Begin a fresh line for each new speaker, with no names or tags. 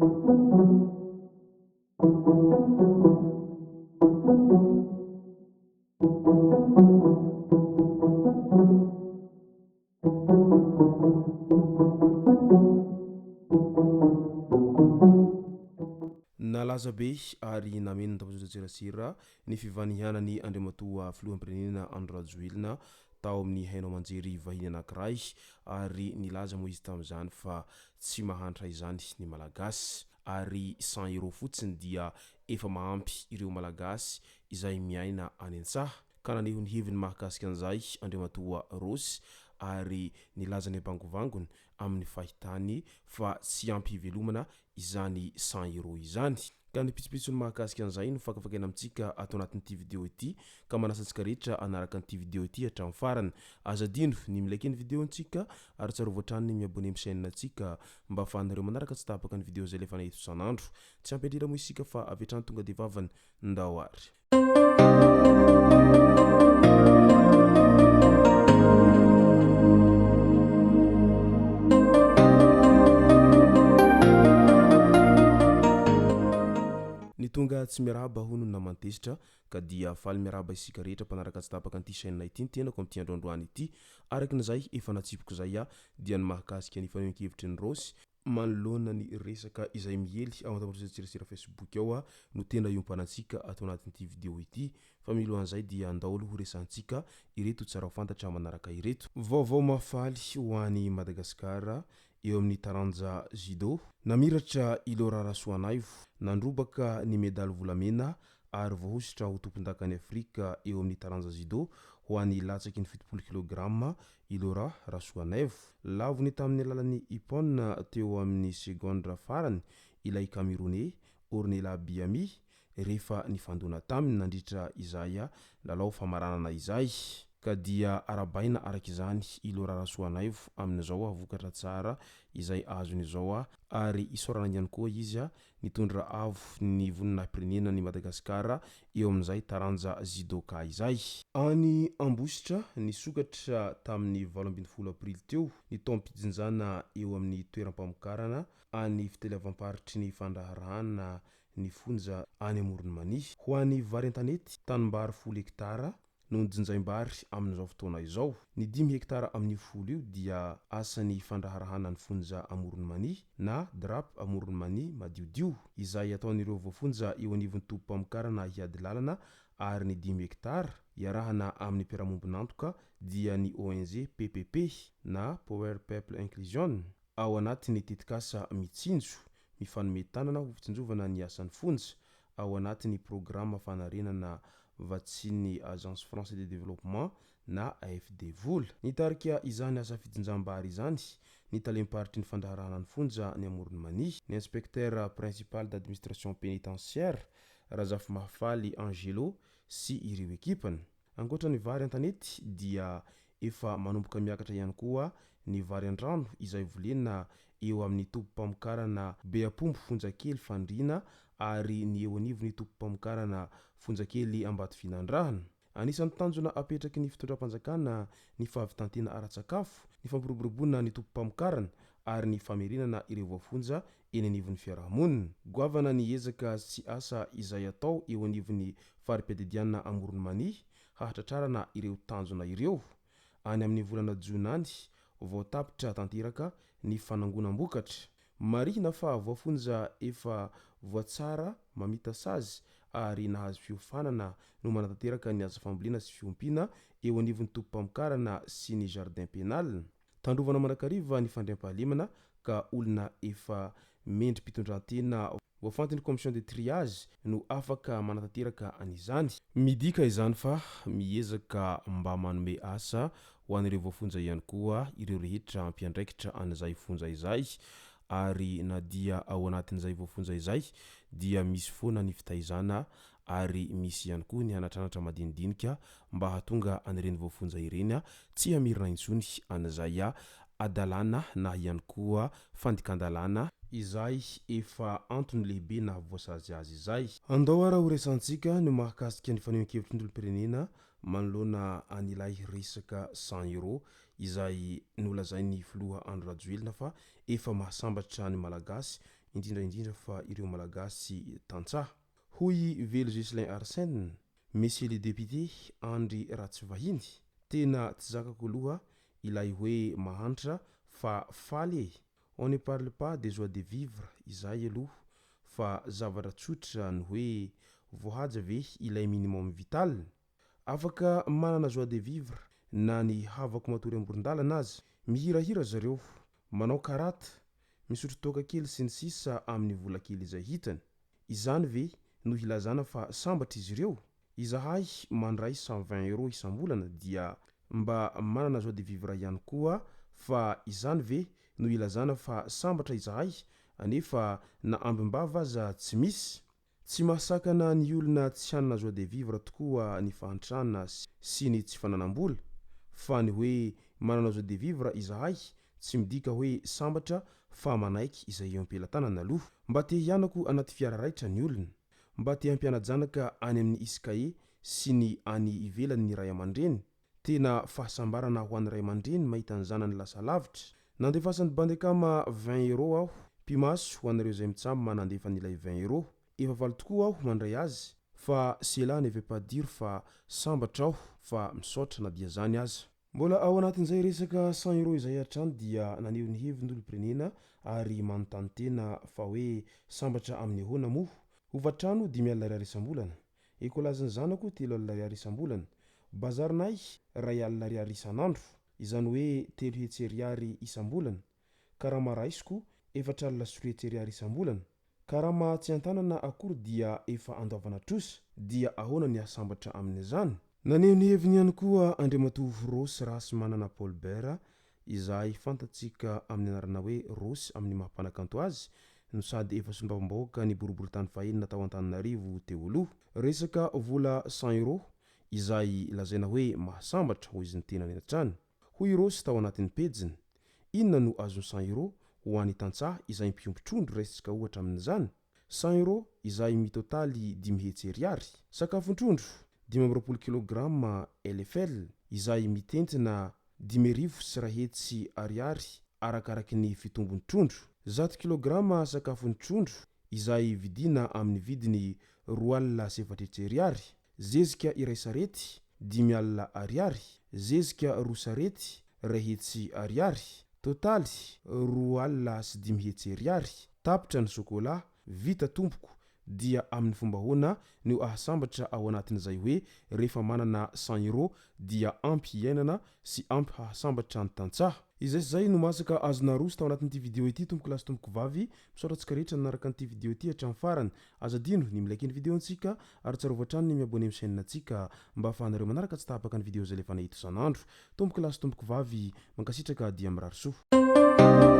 Nalaza be ary nameno tapazotserasera ny fivanihanany Andriamatoa filoham-pirenena Andry Rajoelina tao amin'ny haino amanjery vahiny anankiray ary nilaza moa izy tamin'izany fa tsy mahantra izany ny malagasy ary 100 € fotsiny dia efa mahampy ireo malagasy izay miaina any antsaha ka naneho ny heviny mahakasika an'izay Andriamatoa Rosy ary nilaza ny ampangovangony amin'ny fahitany fa tsy ampy hivelomana izany 100 € izany ka ny pitsopitsony mahakasika an'izay no fakafakena amintsika ato anatin'ity vidéo ity ka manasantsika rehetra anaraka an'ity vidéo ity hatramin'ny farany azadino ny milaiky ny vidéo antsika ary tsarovoatrany ny miabone amin'ny chaîne antsika mba ahafahanareo manaraka tsy tapaka ny vidéo zay lefa nahito isan'andro tsy ampidrira moa isika fa avetrany tonga de vavany ndao ary tonga tsy miarahaba hono namantesitra ka dia faly miarahaba isika rehetra mpanaraka tsy tapaka an'ity chaîne ity ny tenako amin'ity androandroany ity araka n'izay efa natsipiko zay dia ny mahakasika ny fanehoan-kevitry ny Rosy manoloana ny resaka izay mihely ao an-tapatrasera Facebook ao no tena iompanantsika ato anatin'ity vidéo ity fa milohan'izay dia andao ho resantsika ireto tsara fantatra manaraka ireto vaovao mafaly ho an'i Madagasikara eo amin'ny taranja judo namiratra Ilora Rasoanaivo nandrobaka ny medaly volamena ary voahositra ho tompon-dakany Afrika eo amin'ny taranja judo ho an'ny latsaky ny 70 kg Ilora Rasoanaivo lavony tamin'ny alalan'ny ipona teo amin'ny segondra farany ilay Camerounais Ornella Biami rehefa nifandona taminy nandritra izay lalao famaranana izay ka dia arabaina arak'izany Ilora Rasoanaivo amin'izao vokatra tsara izay azony izao ary isorana ihany koa izy nitondra avo ny voninahim-pirenena ny Madagasikara eo amin'izay taranja judoka izay any Ambositra nisokatra tamin'ny 18 aprily teo ny taom-pijinjana eo amin'ny toeram-pamokarana any fitelevam-paritry ny fandraharahana ny fonja any Amoron'Mania ho an'ny vary an-tanety tanimbary 10 hektara no jinjaim-bary amin'izao fotoana izao ny 5 hektara amin'ny 10 io dia asan'ny fandraharahana ny fonja Amoron'Mania na drap Amoron'Mania madiodio izay ataon'ireo voafonja eo anivon'ny tompam-pamokarana hiady lalana ary ny 5 hektara iarahana amin'ny mpiara-mombon'antoka dia ny ONG PPP na Power People Inclusion ao anatin'ny tetikasa mitsinjo mifanome tanana ho fitsinjovana ny asan'ny fonja ao anatin'ny programa fanarenana vatsiny Agence Française de Développement na AFD vola nitarika izany asa fijinjam-bary izany ny talem-paritry ny fandaharana ny fonja ny Amoron'Mania ny inspecteur principal d'administration pénitentiaire Razafy Mahafaly Angelo sy ireo ekipany ankoatra ny vary an-tanety dia efa manomboka miakatra ihany koa ny vary an-drano izay volena eo amin'ny tompam-pamokarana Beapombo Fonjakely Fandriana ary ny eo anivony tompam-pamokarana Fonjakely Ambatofinandrahana anisan'ny tanjona apetraky ny fitondram-panjakana ny fahavitantena ara-tsakafo ny fampiroboroboana ny tompam-pamokarana ary ny famerenana ireo voafonja eny anivon'ny fiarahamonina goavana ny ezaka sy asa izay atao eo anivon'ny fari-piadadiana Amoron'Mania hahatratrarana ireo tanjona ireo any amin'ny volana Jonany voatapitra tanteraka ny fanangonam-bokatra marihina fa voafonja efa voatsara mamita sazy ary nahazo fiofanana no manatanteraka ny asa fambolena sy fiompiana eo anivon'ny tompam-pamokarana sy ny jardin pénal tandrovana manakariva ny fandriam-pahalemana ka olona efa mendrim-pitondrantena voafantiny commission de triage no afaka manatanteraka an'izany midika izany fa miezaka mba manome asa ho an'ireo voafonja ihany koa ireo rehetra mpiandraikitra an'izay fonja izay ary na dia ao anatin'izay voafonja izay dia misy foana ny fitaizana ary misy ihany koa ny anatranatra madinidinika mba hahatonga an'ireny voafonja ireny tsy hamirina intsony an'izay adalana na ihany koa fandikan-dalana izay efa antony lehibe na voasazy azy izay andao ara ho resantsika no mahakasika ny fanehoan-kevitry ny olom-pirenena manoloana an'ilay resaka 100 € izay nolazain'ny filoha Andry Rajoelina fa efa mahasambatra ny malagasy indrindraindrindra fa ireo malagasy tantsaha. Hoy Velo Jocelyn Arsène, Monsieur le député Andry Ratsivahiny, tena tsy zakako aloha ilay hoe mahantra fa faly e. On ne parle pas des joies de vivre izay aloha fa zavatra tsotra ny hoe voahaja ve ilay minimum vital. Afaka manana joie de vivre na ny havako matory amborin-dalana azy. Mihirahira zareo, manao karata, misotro toaka kely sy ny sisa amin'ny vola kely izay hitany. Izany ve no hilazana fa sambatra izy ireo? Izahay mandray 120 € isam-bolana dia mba manana joie de vivre ihany koa, fa izany ve no ilazana fa sambatra izahay anefa na ambim-bava aza tsy misy? Tsy mahasakana ny olona tsy hanana joie de vivre tokoa ny fahantrana sy ny tsy fananam-bola, fa ny hoe manana joie de vivre izahay tsy midika hoe sambatra fa manaiky izay eo am-pelantanana aloha. Mba te hianako anaty fiara raitra ny olona, mba te hampiana-janaka any amin'ny iskae sy ny any ivelan'ny ray aman-dreny. Tena fahasambarana ho an'ny ray aman-dreny mahita ny zanany lasa lavitra. Nandefasany bandekama 20 € aho, pimaso ho an'ireo izay mitsamo manandefa n'ilay 20 €. Efa valy tokoa aho mandray azy, fa cela ne veut pas dire fa sambatra aho, fa misaotra na dia zany aza. Mbola ao anatin'izay resaka 100 € izay hatrany dia naneho ny hevind'olom-pirenena ary manontany tena fa hoe sambatra amin'ny ahoana moa. Hovatrano 5 alina isam-bolana, ekolaziny zanako 3 alina isam-bolana, bazarinay 2 alina isan'andro, izany hoe 3 hetsy ariary isam-bolana. Karama raisiko 4 alina sy 3 hetsy ariary isam-bolana. Karama tsy an-tanana akory dia efa andoavana trosa, dia ahoana ny ahasambatra amin'izany? Naneho ny heviny ihany koa Andriamatoa Rosy Rasy Manana Paul Bera, izay fantatsika amin'ny anarana hoe Rosy amin'ny maha-mpanakanto azy, no sady efa solombavam-bahoaka ny boriboritany fahenina tao Antananarivo teo aloha. Resaka vola 100 € izay lazaina hoe mahasambatra hoy izy ny tena ny hatrany. Hoy Rosy tao anatin'ny pejiny, inona no azony 100 € ho an'ny tantsaha izay mpiompitrondro raisitsika ohatra amin'izany? 100 € izay mitotaly 5 hetsy ariary. Sakafon-trondro 520 kg LFL izay mitentina 5,000 sy 1 hetsy ariary arakaraky ny fitombony trondro. 100 kg sakafony trondro izay vidina amin'ny vidiny 2 alina sy 4 hetsy ariary. Zezika iray sarety 5 alina ariary. Zezika roa sarety 2 hetsy ariary. Totaly 2 alina sy 5 hetsy ariary. Tapitra ny chocolat vita tompoko dia amin'ny fomba hoana no ahasambatra ao anatin'izay hoe rehefa manana 100 € dia ampy hiainana sy ampy hahasambatra ny tantsaha. Izay no masaka azona roso tao anatin'ity video ity. Tompoko lasy tompoko vavy, misaotra antsika rehetra nanaraka an'ity video ity hatramin'ny farany. Aza dino ny milaiky ny video antsika ary tsara voatrany ny miabone amin'ny chaîne antsika mba ahafahanareo manaraka tsy tapaka ny video zay lefa nahito isan'andro. Tompoko lasy tompoko vavy, mankasitraka dia mirary soa.